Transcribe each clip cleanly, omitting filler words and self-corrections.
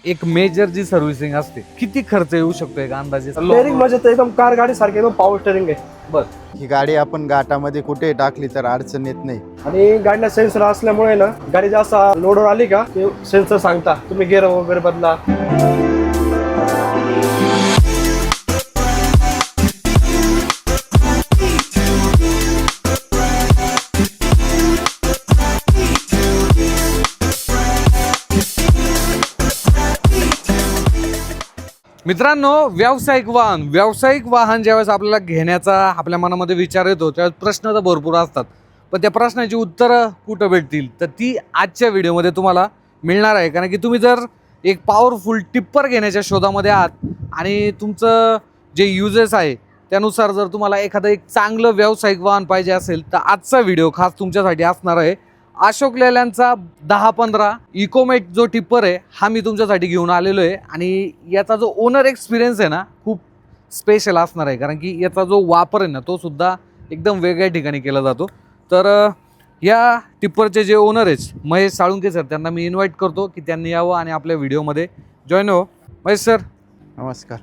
एक मेजर जी सर्व्हिसिंग असते किती खर्च येऊ शकतो एक अंदाजे? स्टेअरिंग म्हणजे ते एकदम कार गाडी सारखी एकदम पॉवर स्टेअरिंग आहे. बर. ही गाडी आपण घाटामध्ये कुठे टाकली तर अडचण येत नाही. आणि गाडीला सेन्सर असल्यामुळे ना गाडी जास्त लोडवर आली का ते सेन्सर सांगता तुम्ही गेअर वगैरे बदला. मित्रांनो, व्यावसायिक वाहन ज्यावेळेस आपल्याला घेण्याचा आपल्या मनामध्ये विचार येतो त्यावेळेस प्रश्न तर भरपूर असतात, पण त्या प्रश्नाची उत्तरं कुठं भेटतील तर ती आजच्या व्हिडिओमध्ये तुम्हाला मिळणार आहे. कारण की तुम्ही जर एक पॉवरफुल टिप्पर घेण्याच्या शोधामध्ये आहात आणि तुमचं जे युजेस आहे त्यानुसार जर तुम्हाला एखादं एक चांगलं व्यावसायिक वाहन पाहिजे असेल तर आजचा व्हिडिओ खास तुमच्यासाठी असणार आहे. अशोक लेलँडचा 10-15 इकोमेट जो टिप्पर आहे हा मी तुमच्यासाठी घेऊन आलेलो आहे आणि याचा जो ओनर एक्सपिरियन्स आहे ना खूप स्पेशल असणार आहे. कारण की याचा जो वापर आहे ना तो सुद्धा एकदम वेगळ्या ठिकाणी केला जातो. तर या टिप्परचे जे ओनर आहेत महेश साळुंके सर, त्यांना मी इन्व्हाइट करतो की त्यांनी यावं आणि आपल्या व्हिडिओमध्ये जॉईन हो. महेश सर नमस्कार.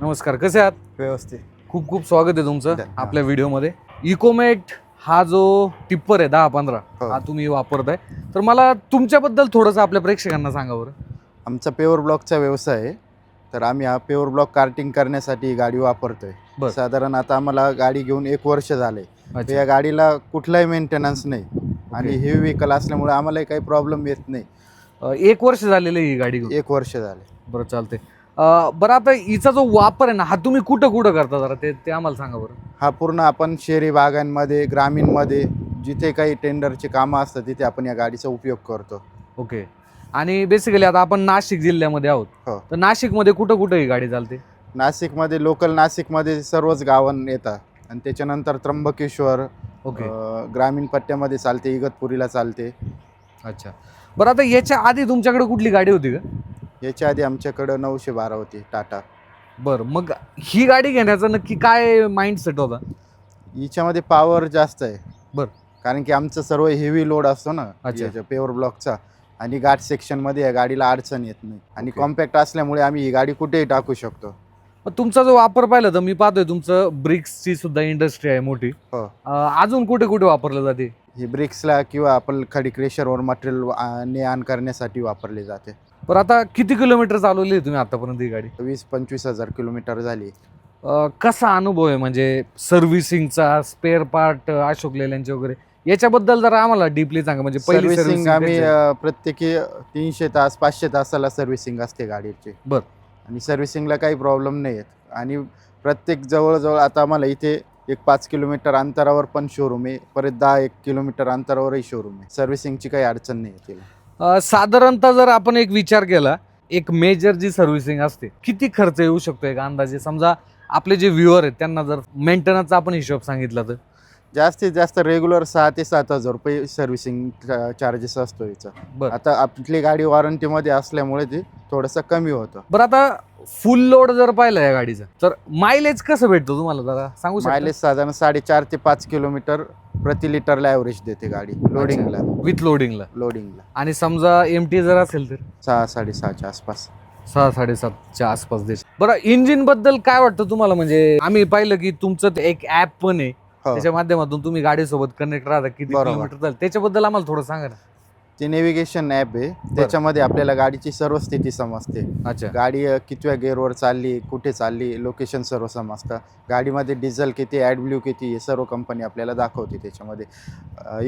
नमस्कार, कसे आहात? व्यवस्थित. खूप खूप स्वागत आहे तुमचं धन्यवाद. आपल्या व्हिडिओमध्ये. इकोमेट हा जो टिप्पर आहे 10-15 हो. हा तुम्ही वापरताय, तर मला तुमच्याबद्दल थोडंसं आपल्या प्रेक्षकांना सांगा बरं. आमचा पेवर ब्लॉकचा व्यवसाय आहे, तर आम्ही हा पेवर ब्लॉक कार्टिंग करण्यासाठी ही गाडी वापरतोय. बरं. साधारण आता आम्हाला गाडी घेऊन 1 वर्ष झाले. अच्छा. या गाडीला कुठलाही मेंटेनन्स नाही आणि हे व्हेकल असल्यामुळे आम्हाला काही प्रॉब्लेम येत नाही. 1 वर्ष झालेलं आहे ही गाडी घेऊन. 1 वर्ष झाले. बरं, चालते. बरं, आता हिचा जो वापर आहे ना हा तुम्ही कुठं कुठं करता जरा ते आम्हाला सांगा बरं. हा पूर्ण आपण शहरी भागांमध्ये, ग्रामीणमध्ये जिथे काही टेंडरचे कामं असतात तिथे आपण या गाडीचा उपयोग करतो. ओके. आणि बेसिकली आता आपण नाशिक जिल्ह्यामध्ये आहोत, हो. तर नाशिकमध्ये कुठं कुठं ही गाडी चालते? नाशिकमध्ये लोकल नाशिकमध्ये सर्वच गावं येतात आणि त्याच्यानंतर त्र्यंबकेश्वर, ओके. ग्रामीण पट्ट्यामध्ये चालते, इगतपुरीला चालते. अच्छा. बरं, आता याच्या आधी तुमच्याकडे कुठली गाडी होती का? याच्या आधी आमच्याकडं 912 होती टाटा. बरं, मग ही गाडी घेण्याचा नक्की काय माइंडसेट होता? हिच्यामध्ये पॉवर जास्त आहे. बरं. कारण की आमचं सर्व हेवी लोड असतो ना अच्छा. याच्या पेवर ब्लॉकचा, आणि घाट सेक्शनमध्ये या गाडीला अडचण येत नाही आणि ओके. कॉम्पॅक्ट असल्यामुळे आम्ही ही गाडी कुठेही टाकू शकतो. मग तुमचा जो वापर पाहिला तर मी पाहतोय तुमचं ब्रिक्सची सुद्धा इंडस्ट्री आहे मोठी. हो. अजून कुठे कुठे वापरलं जाते? ही ब्रिक्सला किंवा आपण खडी क्रेशरवर मटेरियल ने आण करण्यासाठी वापरली जाते. पण आता किती किलोमीटर चालवली आहे तुम्ही आतापर्यंत ही गाडी? 20-25 हजार किलोमीटर झाली. कसा अनुभव आहे म्हणजे सर्व्हिसिंगचा, स्पेअर पार्ट अशोक लेलँडचे वगैरे याच्याबद्दल जरा आम्हाला डीपली सांगा. म्हणजे पहिली सर्व्हिसिंग आम्ही सर्व्हिसिंग. प्रत्येकी 300 तास 500 तासाला सर्व्हिसिंग असते गाडीची. बर. आणि सर्व्हिसिंगला काही प्रॉब्लेम नाही आहेत आणि प्रत्येक जवळजवळ आता आम्हाला इथे एक 5 किलोमीटर अंतरावर पण शोरूम आहे, परत 10-1 किलोमीटर अंतरावरही शोरूम आहे. सर्व्हिसिंगची काही अडचण नाही आहे तिला. साधारणतः जर आपण एक विचार केला, एक मेजर जी सर्व्हिसिंग असते किती खर्च येऊ शकतो एक अंदाजे? समजा आपले जे व्ह्युअर आहेत त्यांना जर मेंटेनन्सचा आपण हिशोब सांगितला तर जास्तीत जास्त रेग्युलर 6,000 ते 7,000 रुपये सर्व्हिसिंग चार्जेस असतो याचा. बरं. आता आपली गाडी वॉरंटीमध्ये असल्यामुळे ते थोडंसं कमी होतं. बरं, आता फुल लोड जर पाहिलं या गाडीचा तर मायलेज कसं भेटतो तुम्हाला जरा सांगू शकता? मायलेज साधारण 4.5 ते 5 किलोमीटर प्रति लिटरला ॲव्हरेज देते गाडी लोडिंगला. विथ लोडिंगला. आणि समजा एमटी जर असेल तर 6-6.5च्या आसपास. 6-7.5च्या आसपास देश. बरं, इंजिन बद्दल काय वाटतं तुम्हाला? म्हणजे आम्ही पाहिलं की तुमचं ते एक ऍप पण आहे, हो. त्याच्या माध्यमातून तुम्ही गाडीसोबत कनेक्ट राहता, किती बरोबर. किलोमीटर चालेल त्याच्याबद्दल आम्हाला थोडं सांगा ना. ते नेव्हिगेशन ॲप आहे, त्याच्यामध्ये आपल्याला गाडीची सर्व स्थिती समजते. अच्छा. गाडी कितव्या गेअरवर चालली, कुठे चालली, लोकेशन सर्व समजतं. गाडीमध्ये डिझेल किती, ॲडब्ल्यू किती, हे सर्व कंपनी आपल्याला दाखवते त्याच्यामध्ये.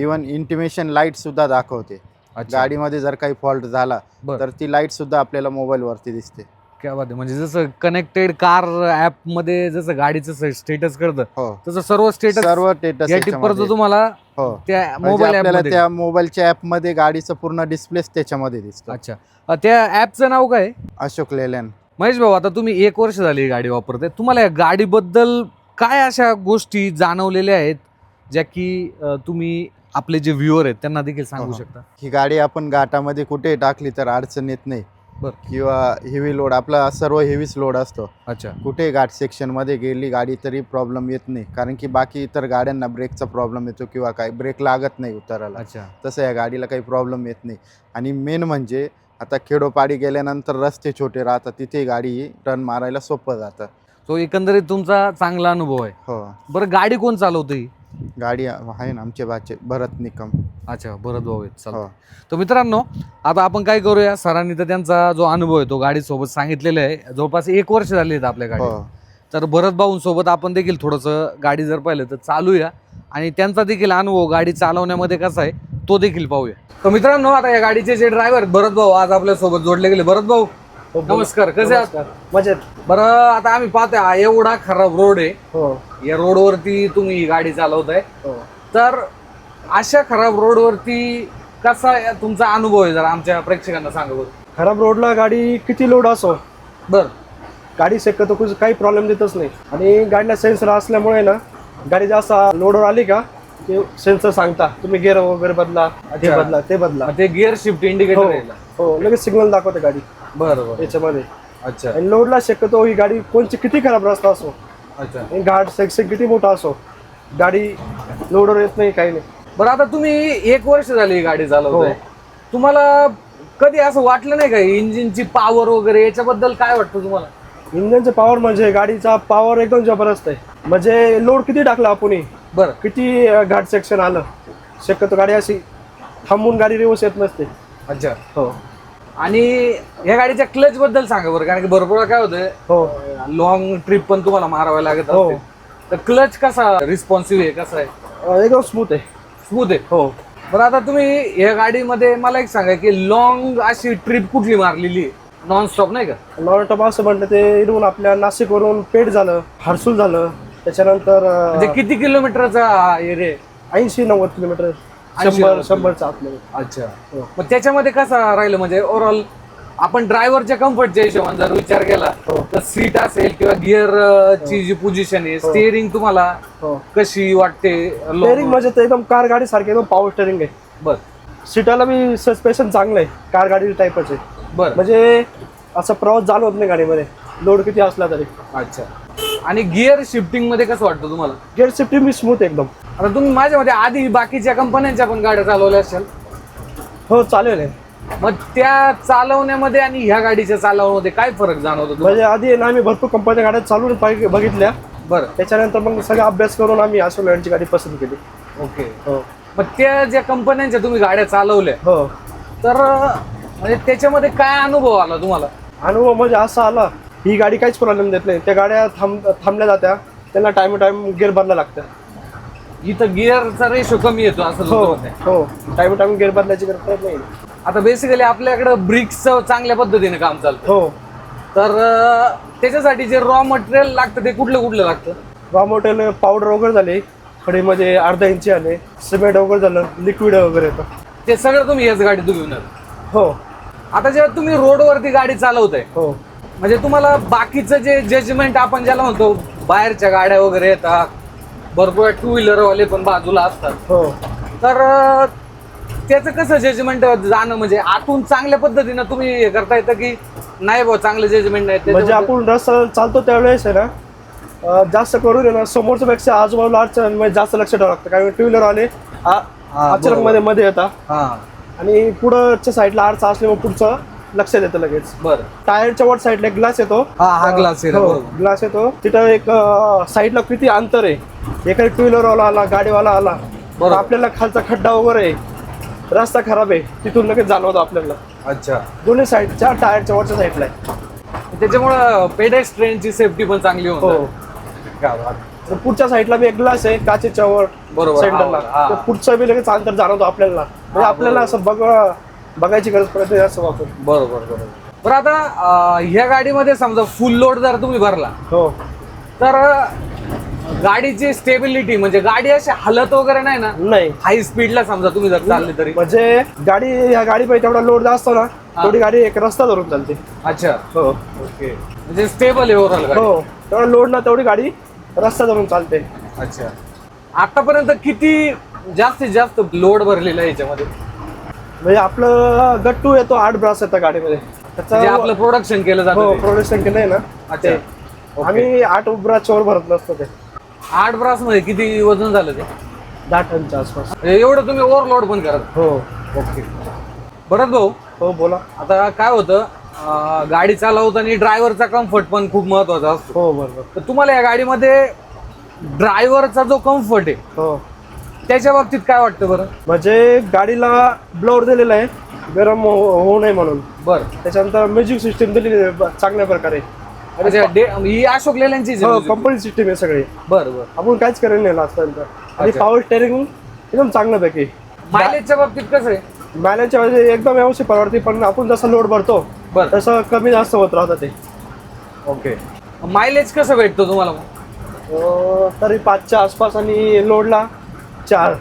इवन इंटिमेशन लाईटसुद्धा दाखवते. अच्छा. गाडीमध्ये जर काही फॉल्ट झाला बरं. तर ती लाईटसुद्धा आपल्याला मोबाईलवरती दिसते. क्या बात आहे. म्हणजे जसं कनेक्टेड कार ऍप मध्ये जसं गाडीचं स्टेटस करतं हो. तसं सर्व स्टेटस सर्व स्टेटस या टिप्परचं तुम्हाला हो. त्या म्हणजे मोबाईल आपल्याला ऍप. त्या मोबाईलच्या ॲपमध्ये गाडीचं पूर्ण डिस्प्लेच त्याच्यामध्ये दिसतं. अच्छा. त्या ऍपचं नाव काय? अशोक लेलँड. महेश भाऊ, आता तुम्ही 1 वर्ष झाली ही गाडी वापरताय, तुम्हाला या गाडीबद्दल काय अशा गोष्टी जाणवलेल्या आहेत ज्या की तुम्ही आपले जे व्ह्युअर आहेत त्यांना देखील सांगू हो. शकता? ही गाडी आपण घाटामध्ये कुठे टाकली तर अडचण येत नाही. बरं. किंवा हेवी लोड, आपला सर्व हेवीच लोड असतो. अच्छा. कुठे घाट सेक्शनमध्ये गेली गाडी तरी प्रॉब्लेम येत नाही, कारण की बाकी इतर गाड्यांना ब्रेकचा प्रॉब्लेम येतो किंवा काय ब्रेक लागत नाही उतरायला. अच्छा. तसं या गाडीला काही प्रॉब्लेम येत नाही. आणि मेन म्हणजे आता खेडोपाडी गेल्यानंतर रस्ते छोटे राहतात, तिथे गाडी टर्न मारायला सोपं जातं. तो एकंदरीत तुमचा चांगला अनुभव आहे. हो, बरं, गाडी कोण चालवतं ही? गाडी आहे ना आमचे भाचे भरत निकम. अच्छा, भरत भाऊ आहेत, चालतं. हो. तर मित्रांनो, आता आपण काय करूया, सरांनी तर त्यांचा जो अनुभव आहे तो गाडीसोबत सांगितलेला आहे. जवळपास 1 वर्ष झाली आहेत आपल्या गाडी. हो, तर भरत भाऊंसोबत आपण देखील थोडंसं गाडी जर पाहिलं तर चालूया आणि त्यांचा देखील अनुभव गाडी चालवण्यामध्ये कसा आहे तो देखील पाहूया. तर मित्रांनो, आता या गाडीचे जे ड्रायव्हर भरत भाऊ आज आपल्या सोबत जोडले गेले. भरत भाऊ नमस्कार, कसे आहात? मजेत. बरं, आता आम्ही पाहतोय हा एवढा खराब रोड आहे, हो या रोडवरती तुम्ही ही गाडी चालवताय. हो. तर अशा खराब रोडवरती कसा तुमचा अनुभव आहे जरा आमच्या प्रेक्षकांना सांगा बरं. खराब रोडला गाडी किती लोड असो, बर, गाडी शक्यतो काही प्रॉब्लेम देतच नाही. आणि गाडीला सेन्सर असल्यामुळे ना, गाडी जास्त लोडवर आली का ते सेन्सर सांगता तुम्ही गेअर वगैरे बदला, ते अच्छा. बदला, ते बदला. ते गिअर शिफ्ट इंडिकेटर आहे ना? हो, लगेच सिग्नल दाखवते गाडी बरं बरं, याच्यामध्ये. अच्छा आणि लोडला शक्यतो ही गाडी कोणची किती खराब रस्ता असो, अच्छा. आणि घाट सेक्शन किती मोठा असो, गाडी लोडवर येत नाही, काही नाही. बरं, आता तुम्ही 1 वर्ष झाली ही गाडी चालवताय. हो. तुम्हाला कधी असं वाटलं नाही का इंजिनची पॉवर वगैरे याच्याबद्दल काय वाटतं तुम्हाला? इंजनचं पॉवर म्हणजे गाडीचा पॉवर एकदम जबरदस्त आहे. म्हणजे लोड किती टाकला आपण, बरं, किती घाट सेक्शन आलं, शक्यतो गाडी अशी थांबून गाडी रिवर्स येत नसते. अच्छा. हो आणि या गाडीच्या क्लच बद्दल सांगा बरं, कारण की भरपूर काय होतं, हो लॉंग ट्रिप पण तुम्हाला मारावं लागत हो. असते. तर क्लच कसा रिस्पॉन्सिव्ह आहे, कसा आहे? एकदम स्मूथ आहे. स्मूथ आहे. हो. बरं, आता तुम्ही या गाडीमध्ये मला एक सांगा की लॉंग अशी ट्रिप कुठली मारलेली आहे, नॉन स्टॉप नाही का? नॉन टॉप असं म्हटलं ते इथून आपल्या नाशिकवरून पेठ झालं, हर्सूल झालं, त्याच्यानंतर म्हणजे किती किलोमीटरचा एरिया आहे? 80-90 किलोमीटर, 80-90 100-100च्या आतमध्ये. अच्छा. मग त्याच्यामध्ये कसा राहिलं म्हणजे ओव्हरऑल आपण ड्रायव्हरच्या कम्फर्टच्या हिशोबाने जर विचार केला तर सीट असेल किंवा गिअर ची जी पोझिशन आहे, स्टेअरिंग तुम्हाला हो. कशी वाटते? स्टेअरिंग म्हणजे ते एकदम कार गाडी सारखी एकदम पॉवर स्टेअरिंग आहे. बर सीटाला बी सस्पेन्शन चांगलं आहे, कार गाडी टाईपच आहे. बर, म्हणजे असा प्रवास जाणवत नाही गाडीमध्ये, लोड किती असला तरी. अच्छा. आणि गिअर शिफ्टिंग मध्ये कसं वाटतं तुम्हाला? गिअर शिफ्टिंग बी स्मूथ एकदम. आता तुम्ही माझ्या मध्ये आधी बाकीच्या कंपन्यांच्या पण गाड्या चालवल्या असेल, हो चालेल आहे. मग त्या चालवण्यामध्ये आणि ह्या गाडीच्या चालवण्यामध्ये काय फरक जाणवतो तुम्हाला? म्हणजे आधी आहे ना, आम्ही भरपूर कंपन्या गाड्या चालून बघितल्या, बरं, त्याच्यानंतर मग सगळा अभ्यास करून आम्ही अस्वलँडची गाडी पसंत केली. ओके. हो मग त्या ज्या कंपन्यांच्या तुम्ही गाड्या चालवल्या हो. तर म्हणजे त्याच्यामध्ये काय अनुभव आला तुम्हाला? अनुभव म्हणजे असा आला, ही गाडी काहीच प्रॉब्लेम देत नाही. त्या गाड्या थांबल्या जात्या, त्यांना टाइम गिअर बदला लागतं. इथं गिअरचा रेशो कमी येतो असं हो तुमचं मत आहे? हो, टाइम गिअर बदलायची गरज पडत नाही. आता बेसिकली आपल्याकडं ब्रिक्सचं चांगल्या पद्धतीने काम चालतं. हो. तर त्याच्यासाठी जे रॉ मटेरियल लागतं ते कुठलं लागतं? रॉ मटेरियल पावडर वगैरे झाले, खडीमध्ये अर्धा इंची आले, सिमेंट वगैरे झालं, लिक्विड वगैरे येतं. ते सगळं तुम्ही याच गाडीतून घेऊन आला. हो आता जेव्हा तुम्ही रोडवरती गाडी चालवताय, हो म्हणजे तुम्हाला बाकीचं जे जजमेंट आपण ज्याला म्हणतो, बाहेरच्या गाड्या वगैरे येतात, भरपूर 2 व्हीलरवाले पण बाजूला असतात, हो. तर त्याचं कसं जजमेंट जाणं, म्हणजे आतून चांगल्या पद्धतीनं तुम्ही हे करता येतं की नाही भाऊ चांगलं जजमेंट नाही? म्हणजे आपण रस्ता चालतो त्यावेळेस आहे ना, जास्त करून आहे ना, समोरच्या पेक्षा आजूबाजूला अडचण म्हणजे जास्त लक्ष ठेवावं लागतं. कारण 2 व्हीलर आले अचानक मध्ये येतात, हा, आणि पुढच्या साईडला आरसा असल्यामुळे पुढचं लक्ष देतं लगेच. बरं. टायरच्या वर साईडला एक ग्लास येतो. हा ग्लास आहे, बरोबर. ग्लास येतो तिथं. एक साईडला किती अंतर आहे, एखादी 2 व्हीलरवाला आला, गाडीवाला आला, बरोबर. आपल्याला खालचा खड्डा वगैरे आहे, रस्ता खराब आहे, तिथून लगेच जाणवतं आपल्याला. अच्छा. दोन्ही साईडच्या टायरच्या वरच्या साईडला आहे. त्याच्यामुळं पेडेस्ट्रियनची सेफ्टी पण चांगली हो. होते. पुढच्या साईडला बी एक ग्लास आहे काचेच्या वर बरोबर. सेंटरला, हा. तर पुढचं बी लगेच अंतर जाणवतो आपल्याला. म्हणजे आपल्याला असं बघायची गरज पडत नाही असं वापर. बरोबर. बरं, आता ह्या गाडीमध्ये समजा फुल लोड जर तुम्ही भरला हो तर गाडीची स्टेबिलिटी म्हणजे गाडी अशी हलत वगैरे नाही ना? नाही, हाय स्पीडला समजा तुम्ही जर चालले तरी? म्हणजे गाडी, ह्या गाडीमध्ये तेवढा लोड जास्त ना, तेवढी गाडी एक रस्ता धरून चालते. अच्छा. हो ओके. म्हणजे स्टेबल आहे ओव्हरऑल गाडी? हो, तेवढा लोड ना तेवढी गाडी रस्ता धरून चालते. अच्छा. आतापर्यंत किती जास्तीत जास्त लोड भरलेला आहे याच्यामध्ये? म्हणजे आपलं गट्टू येतो 8 ब्रास येतं गाडीमध्ये. म्हणजे आपलं प्रोडक्शन केलं हो, जातं? प्रोडक्शन केलंय ना. अच्छा. ते आम्ही 8 ब्रासच्या वर भरत नसतो. ते 8 ब्रास मध्ये किती वजन झालं ते? 10 टनच्या आसपास. एवढं तुम्ही ओव्हरलोड पण करत? हो. ओके. भरत भाऊ, हो बोला. आता काय होतं, गाडी चालवताना ड्रायव्हरचा कम्फर्ट पण खूप महत्वाचा असतो. हो बरोबर. तर तुम्हाला या गाडीमध्ये ड्रायव्हरचा जो कम्फर्ट आहे हो त्याच्या बाबतीत काय वाटतं बरं? म्हणजे गाडीला ब्लोअर दिलेला आहे गरम होऊ नये म्हणून. बरं. त्याच्यानंतर म्युझिक सिस्टीम दिलेली आहे चांगल्या प्रकारे. अच्छा, ही अशोक लेलँडचीच आहे हो म्हणजे? कंपनी सिस्टीम आहे सगळी. बरं बरं. आपण काहीच करेल नाही आजपर्यंत. आणि अच्छा. पॉवर स्टेअरिंग एकदम चांगल्यापैकी. मायलेजच्या बाबतीत कसं आहे? बॅलन्सच्या वेळेस एकदम व्यवस्थित परवडते, पण आपण जसं लोड भरतो बरं. तसं कमी जास्त होत राहतं ते. ओके. मायलेज कसं भेटतो तुम्हाला? तरी 5च्या आसपास आणि लोडला 4.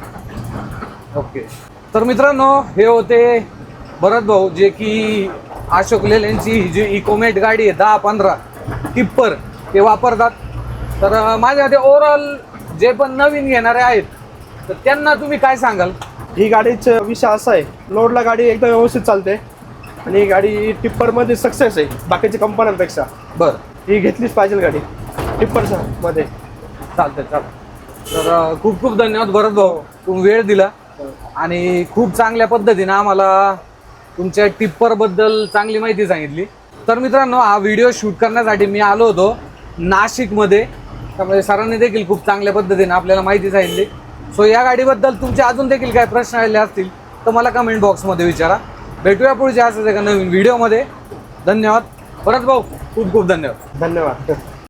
ओके. तर मित्रांनो, हे होते भरत भाऊ, जे की अशोक लेलँडची जी इकोमेट गाडी आहे 10-15 टिप्पर ते वापरतात. तर माझ्या मते ओव्हरऑल जे पण नवीन घेणारे आहेत तर त्यांना तुम्ही काय सांगाल? ही गाडीचा विषय असा आहे, लोडला गाडी एकदम व्यवस्थित चालते आणि ही गाडी टिप्परमध्ये सक्सेस आहे बाकीच्या कंपन्यांपेक्षा. बरं. ही घेतलीच पाहिजे गाडी टिप्परच्या मध्ये. चालतंय. तर खूप खूप धन्यवाद भरत भाऊ, तुम्ही वेळ दिला आणि खूप चांगल्या पद्धतीने आम्हाला तुमच्या टिप्परबद्दल चांगली माहिती सांगितली. तर मित्रांनो, हा व्हिडिओ शूट करण्यासाठी मी आलो होतो नाशिकमध्ये. त्यामुळे सरांनी देखील खूप चांगल्या पद्धतीने आपल्याला माहिती सांगितली. सो या गाडीबद्दल तुमचे अजून देखील काय प्रश्न आलेले असतील तर मला कमेंट बॉक्समध्ये विचारा. भेटूया पुढच्या असं एका नवीन व्हिडिओमध्ये. धन्यवाद भरत भाऊ, खूप खूप धन्यवाद. धन्यवाद.